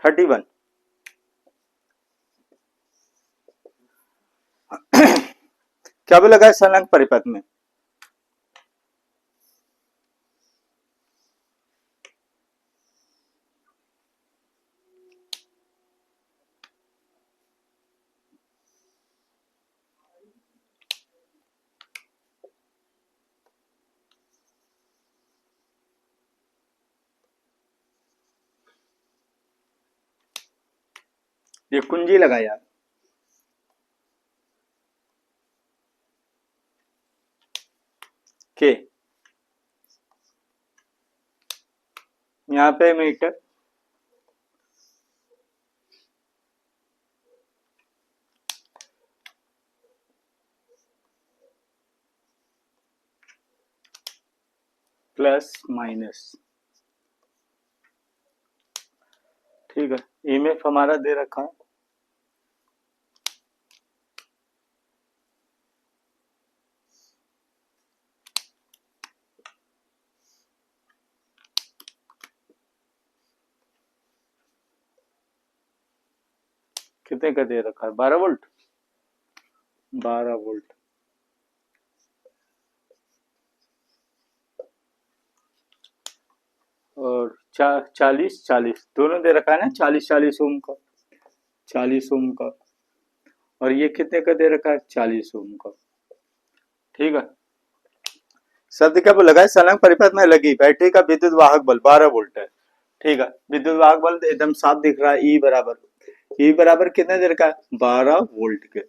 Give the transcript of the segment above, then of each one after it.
31। क्या बोला गया संलग्न परिपथ में? ये कुंजी लगाया के, यहाँ पे मीटर, प्लस माइनस, ठीक है। ईएमएफ हमारा दे रखा है, कितने का दे रखा है? 12 वोल्ट, 12 वोल्ट। और 40 दोनों दे रखा है ना, 40 ओम का, 40 ओम का। और ये कितने का दे रखा है? 40 ओम का, ठीक है। शब्द क्या बोला है? संलग्न परिपथ में लगी बैटरी का विद्युत वाहक बल 12 वोल्ट है, ठीक है। विद्युत वाहक बल एकदम साफ दिख रहा है, ई बराबर कितने दे रखा है? 12 वोल्ट के,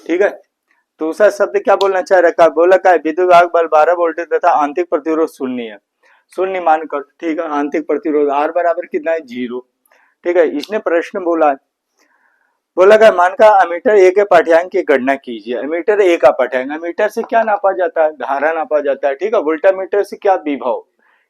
ठीक है। दूसरा शब्द क्या बोलना चाह रखा है? बोला का विद्युत वाहक बल 12 वोल्ट तथा आंतरिक प्रतिरोध शून्य है, शून्य मानकर, ठीक है। आंतरिक प्रतिरोध आर बराबर कितना है? 0, ठीक है। इसने प्रश्न बोला है, बोला गया मान का अमीटर ए के पाठ्यांक की गणना कीजिए। अमीटर ए का पाठ्यांक, अमीटर से क्या नापा जाता है? धारा नापा जाता है, ठीक है। वोल्टामीटर से क्या? विभव,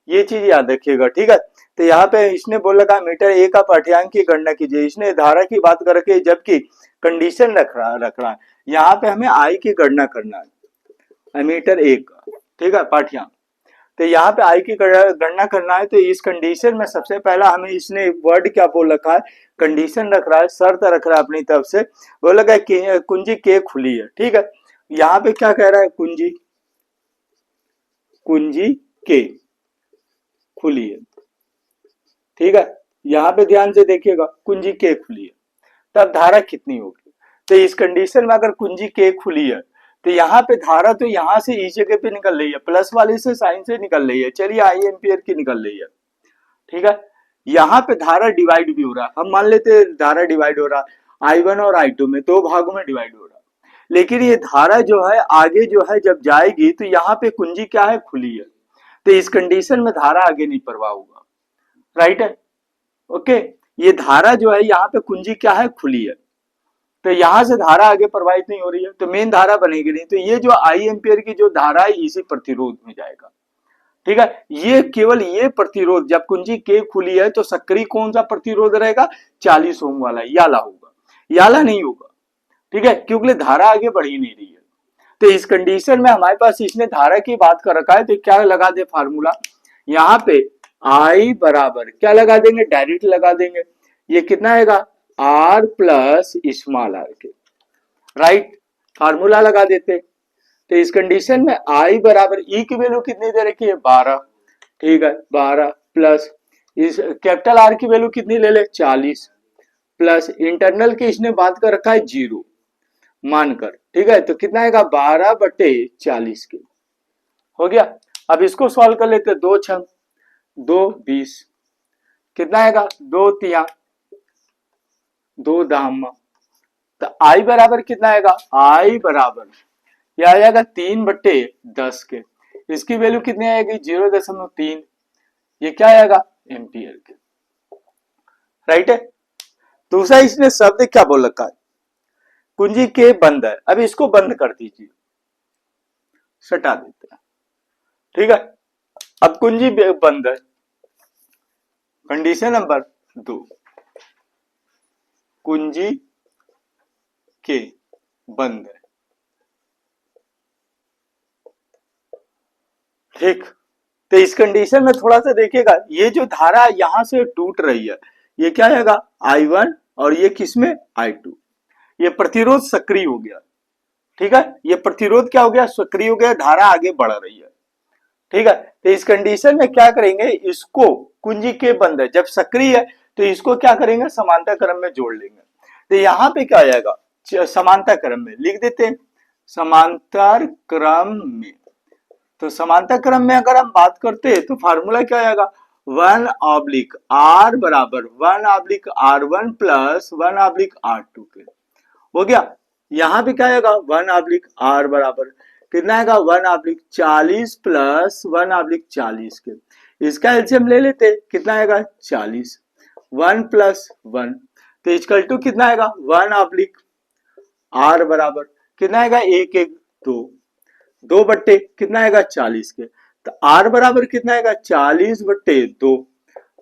ये चीज याद रखिएगा, ठीक है। तो यहाँ पे इसने बोला का मीटर ए का पाठ्यांक की गणना कीजिए, इसने धारा की बात करके जबकि कंडीशन रख रहा है। यहाँ पे हमें आई की गणना करना है, अमीटर ए का, ठीक है, पाठ्यांक। तो यहाँ पे आई की गणना करना है, तो इस कंडीशन में सबसे पहला हमें इसने वर्ड क्या बोल रखा है? कंडीशन रख रहा है, शर्त रख रहा है अपनी तरफ से, बोला गया कुंजी के खुली है, ठीक है। यहाँ पे क्या कह रहा है? कुंजी, कुंजी के खुली है, ठीक है। यहाँ पे ध्यान से देखिएगा, कुंजी के खुली है, तब धारा कितनी होगी? तो इस कंडीशन में अगर कुंजी के खुली है तो यहाँ पे धारा तो यहाँ से इस जगह पे निकल रही है, प्लस वाले से साइन से निकल रही है, चलिए आई एम्पियर की निकल रही है, ठीक है। यहाँ पे धारा डिवाइड भी हो रहा है, हम मान लेते हैं धारा डिवाइड हो रहा है I1 और I2 में, दो भागों में डिवाइड हो रहा है। लेकिन ये धारा जो है आगे जो है जब जाएगी तो यहाँ पे कुंजी क्या है? खुली है, तो इस कंडीशन में धारा आगे नहीं प्रवाह होगा, राइट है, ओके। ये धारा जो है यहाँ पे कुंजी क्या है? खुली है, तो यहां से धारा आगे प्रवाहित नहीं हो रही है, तो मेन धारा बनेगी नहीं, तो ये जो आई एम्पियर की जो धारा है इसी प्रतिरोध में जाएगा, ठीक है। ये केवल ये प्रतिरोध जब कुंजी के खुली है तो सक्रिय कौन सा प्रतिरोध रहेगा? 40 ओम वाला, याला होगा, याला नहीं होगा, ठीक है, क्योंकि धारा आगे बढ़ ही नहीं रही है। तो इस कंडीशन में हमारे पास इसने धारा की बात कर रखा है, तो क्या लगा दे फार्मूला यहाँ पे? आई बराबर क्या लगा देंगे? डायरेक्ट लगा देंगे, ये कितना आएगा? आर प्लस स्मॉल आर के, राइट, फार्मूला लगा देते। तो इस कंडीशन में आई बराबर ई की वैल्यू कितनी दे रखी है? 12, ठीक है, 12 प्लस इस कैपिटल आर की वैल्यू कितनी ले ले? 40 प्लस इंटरनल की इसने बात कर रखा है 0 मानकर, ठीक है। तो कितना आएगा? 12/40 के, हो गया। अब इसको सॉल्व कर लेते, 2 6 2 20, कितना आएगा? 2 3 2 दाम, तो आई बराबर कितना आएगा? आई बराबर यह आ जाएगा 3/10 के, इसकी वैल्यू कितनी आएगी? 0.3, ये क्या आएगा? एम्पियर के, राइट है। दूसरा इसने शब्द क्या बोल रखा है? कुंजी के बंद है, अब इसको बंद कर दीजिए, सटा देते हैं, ठीक है। अब कुंजी बंद है, कंडीशन नंबर 2, कुंजी के बंद है, ठीक। तो इस कंडीशन में थोड़ा सा देखिएगा, ये जो धारा यहां से टूट रही है, ये क्या आएगा I1 और ये किसमें I2। ये प्रतिरोध सक्रिय हो गया, ठीक है, ये प्रतिरोध क्या हो गया सक्रिय हो गया, धारा आगे बढ़ रही है, ठीक है। तो इस कंडीशन में क्या करेंगे, इसको कुंजी के बंद है जब सक्रिय है तो इसको क्या करेंगे समांतर क्रम में जोड़ लेंगे। तो यहाँ पे क्या आ जाएगा समांतर क्रम में लिख देते हैं, समांतर क्रम में। तो समांतर क्रम में अगर हम बात करते हैं तो फार्मूला क्या आएगा 1/r बराबर 1/r1 प्लस 1/r2 के, हो गया। यहाँ पे क्या आएगा 1/r बराबर कितना आएगा 1/40 प्लस 1/40 के, इसका एलसीएम ले लेते कितना आएगा 40, 1 प्लस 1 तो इक्वल टू कितना आएगा 1/r बराबर कितना आएगा 1 1 2 2 बट्टे कितना आएगा 40 के, तो r बराबर कितना आएगा 40/2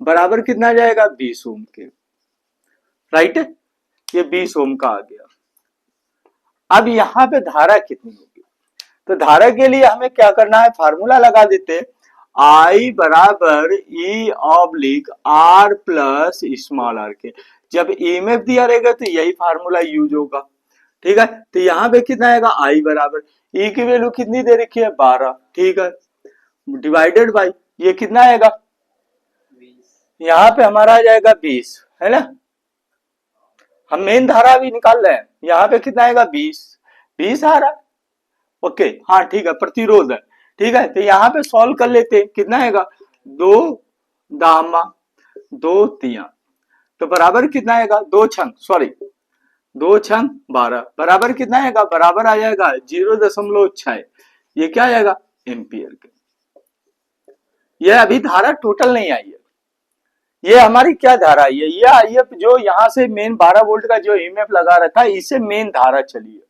बराबर कितना जाएगा 20 ओम के, राइट। ये 20 ओम का आ गया। अब यहाँ पे धारा कितनी होगी, तो धारा के लिए हमें क्या करना है फार्मूला लगा देते I बराबर E/R प्लस स्मॉल r के। जब ईएमएफ दिया रहेगा तो यही फार्मूला यूज होगा, ठीक है। तो यहाँ पे कितना आएगा I बराबर E की वैल्यू कितनी दे रखी है 12, ठीक है, डिवाइडेड बाई ये कितना आएगा 20, यहाँ पे हमारा आ जाएगा 20, है ना। हम मेन धारा भी निकाल रहे हैं, यहाँ पे कितना आएगा 20 आ रहा है, ओके हाँ ठीक है, प्रतिरोध है, ठीक है। तो यहाँ पे सॉल्व कर लेते हैं, कितना आएगा 2 दामा 2 तिया, तो बराबर कितना आएगा 2 छंग 12 बराबर कितना आएगा बराबर आ जाएगा 0.6, ये क्या आएगा एम्पियर के। ये अभी धारा टोटल नहीं आई है, ये हमारी क्या धारा आई है, ये आई है जो यहाँ से मेन 12 वोल्ट का जो ईएमएफ लगा रखा है इससे मेन धारा चली है,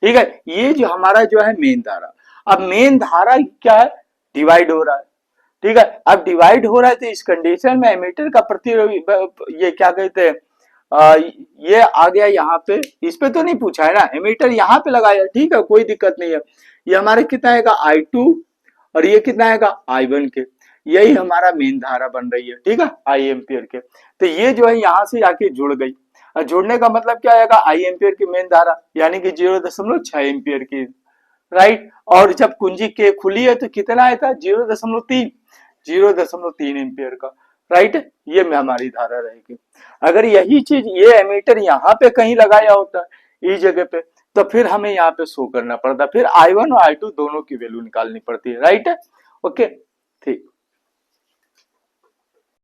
ठीक है। ये जो हमारा जो है मेन धारा, अब मेन धारा क्या है डिवाइड हो रहा है, ठीक है। अब डिवाइड हो रहा है तो इस कंडीशन में एमीटर का प्रतिरोध ये क्या कहते हैं ये आ गया यहाँ पे, इस पे तो नहीं पूछा है ना, एमीटर यहाँ पे लगाया, ठीक है, कोई दिक्कत नहीं है। ये हमारे कितना आएगा I2 और ये कितना आएगा I1 के, यही हमारा मेन धारा बन रही है, ठीक है, I एम्पियर के। तो ये जो है यहाँ से आके जुड़ गई, और जुड़ने का मतलब क्या आएगा I एम्पियर की मेन धारा यानी कि 0.6 एम्पियर की, राइट। और जब कुंजी के खुली है तो कितना आया था 0.3 एम्पियर का, राइट। ये में हमारी धारा रहेगी। अगर यही चीज ये एमीटर यहाँ पे कहीं लगाया होता इस जगह पे तो फिर हमें यहाँ पे शो करना पड़ता, फिर I1 और I2 दोनों की वैल्यू निकालनी पड़ती है, राइट। ओके ठीक।